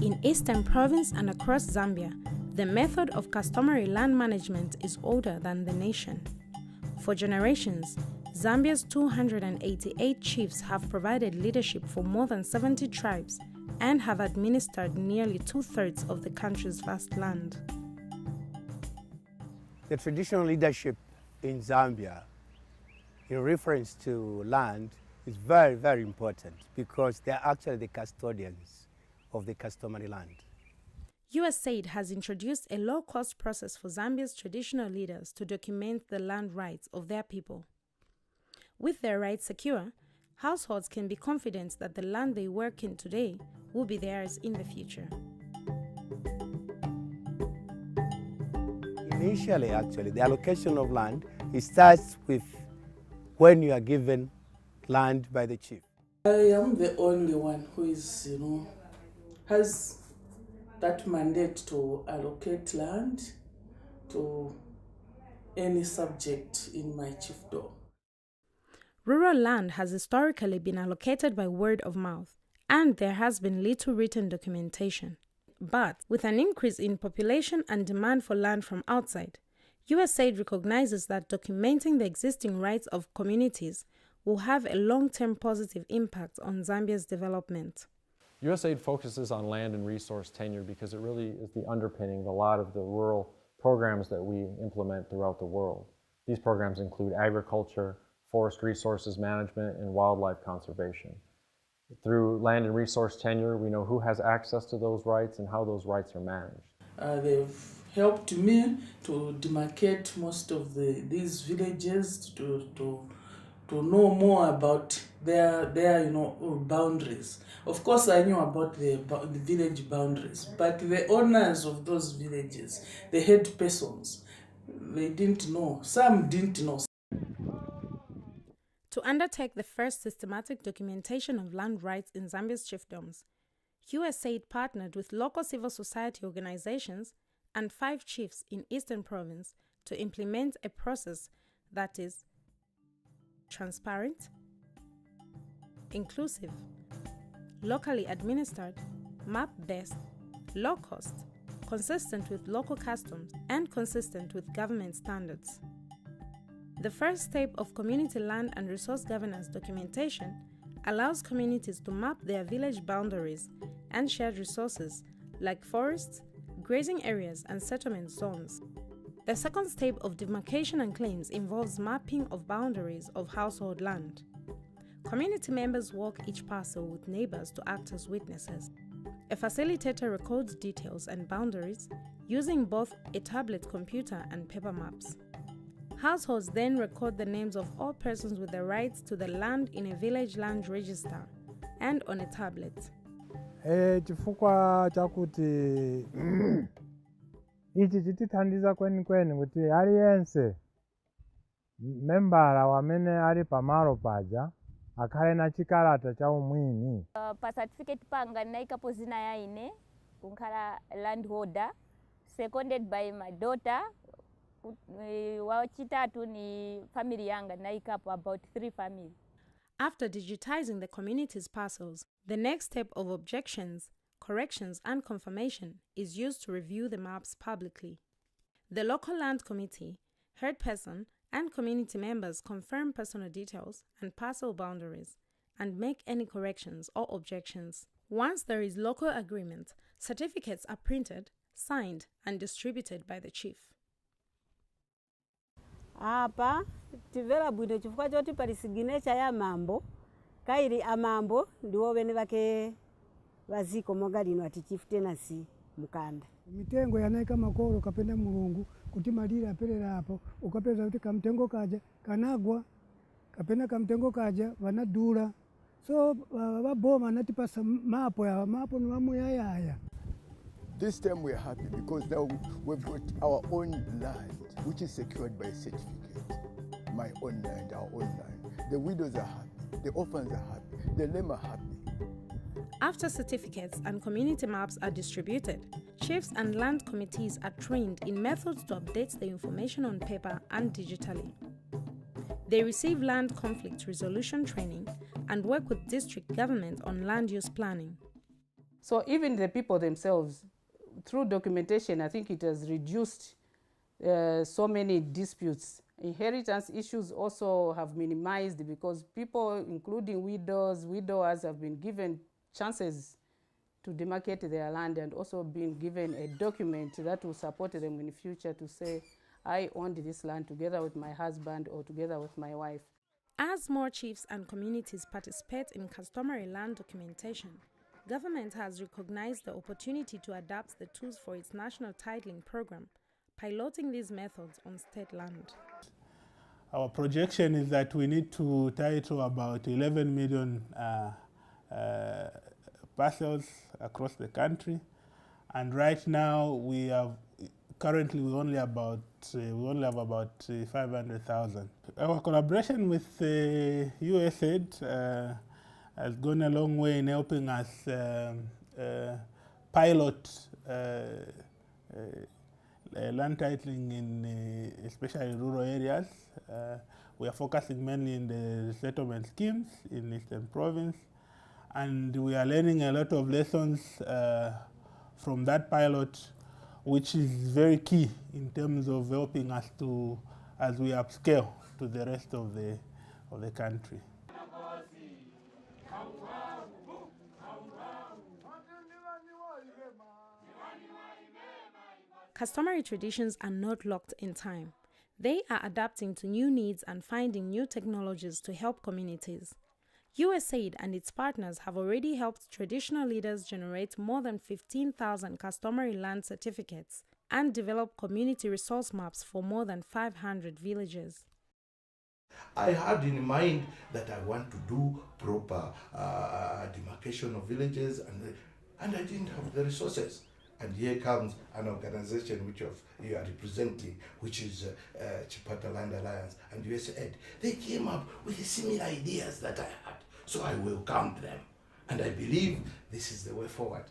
In Eastern Province and across Zambia, the method of customary land management is older than the nation. For generations, Zambia's 288 chiefs have provided leadership for more than 70 tribes and have administered nearly 2/3 of the country's vast land. The traditional leadership in Zambia, in reference to land, is very, very important because they are actually the custodians of the customary land. USAID has introduced a low-cost process for Zambia's traditional leaders to document the land rights of their people. With their rights secure, households can be confident that the land they work in today will be theirs in the future. Initially, actually, the allocation of land, it starts with when you are given land by the chief. I am the only one who is, has that mandate to allocate land to any subject in my chiefdom. Rural land has historically been allocated by word of mouth, and there has been little written documentation. But with an increase in population and demand for land from outside, USAID recognizes that documenting the existing rights of communities will have a long-term positive impact on Zambia's development. USAID focuses on land and resource tenure because it really is the underpinning of a lot of the rural programs that we implement throughout the world. These programs include agriculture, forest resources management, and wildlife conservation. Through land and resource tenure, we know who has access to those rights and how those rights are managed. They've helped me to demarcate most of these villages, to know more about their boundaries. Of course, I knew about the village boundaries, but the owners of those villages, the head persons, they didn't know. Some didn't know. To undertake the first systematic documentation of land rights in Zambia's chiefdoms, USAID partnered with local civil society organizations and 5 chiefs in Eastern Province to implement a process that is transparent, inclusive, locally administered, map-based, low-cost, consistent with local customs, and consistent with government standards. The first step of community land and resource governance documentation allows communities to map their village boundaries and shared resources like forests, grazing areas, and settlement zones. The second step of demarcation and claims involves mapping of boundaries of household land. Community members walk each parcel with neighbors to act as witnesses. A facilitator records details and boundaries using both a tablet computer and paper maps. Households then record the names of all persons with the rights to the land in a village land register and on a tablet. Chifukwa chakuti ichi chitithandiza kwenikweni kuti aliyense membala wamene ali pamalo paja akhale na chikalata cha umwini. Pa certificate panga naikapo zina yaine kunkhala landholder, seconded by my daughter. Wachitatu ni family yanga naikapo about 3 families. After digitizing the community's parcels, the next step of objections, corrections, and confirmation is used to review the maps publicly. The local land committee, head person, and community members confirm personal details and parcel boundaries and make any corrections or objections. Once there is local agreement, certificates are printed, signed, and distributed by the chief. Apa tivela bwino chifukwa choti pali signature ya mambo kaili amambo ndiwo bene bake baziko mogalino ati chief tenancy mukanda mitengo yanaika makolo kapenda mulungu kuti malire aperera apo ukapeza kuti kamtengo kaja kanagwa kapenda kamtengo kaja vanadula so baboma natipasa mapo ni mamuyayaya. This time we're happy because now we've got our own land, which is secured by a certificate. My own land, our own land. The widows are happy, the orphans are happy, the lame are happy. After certificates and community maps are distributed, chiefs and land committees are trained in methods to update the information on paper and digitally. They receive land conflict resolution training and work with district government on land use planning. So even the people themselves, through documentation, I think it has reduced so many disputes. Inheritance issues also have minimized because people, including widowers, have been given chances to demarcate their land and also been given a document that will support them in the future to say, I owned this land together with my husband or together with my wife. As more chiefs and communities participate in customary land documentation, government has recognized the opportunity to adapt the tools for its national titling program, piloting these methods on state land. Our projection is that we need to title about 11 million parcels across the country, and right now we only have about 500,000. Our collaboration with USAID has gone a long way in helping us pilot land titling in especially rural areas. We are focusing mainly in the settlement schemes in Eastern Province, and we are learning a lot of lessons from that pilot, which is very key in terms of helping us to, as we upscale to the rest of the country. Customary traditions are not locked in time. They are adapting to new needs and finding new technologies to help communities. USAID and its partners have already helped traditional leaders generate more than 15,000 customary land certificates and develop community resource maps for more than 500 villages. I had in mind that I want to do proper demarcation of villages, and I didn't have the resources. And here comes an organization which you are representing, which is Chipata Land Alliance and USAID. They came up with similar ideas that I had. So I welcomed them. And I believe this is the way forward.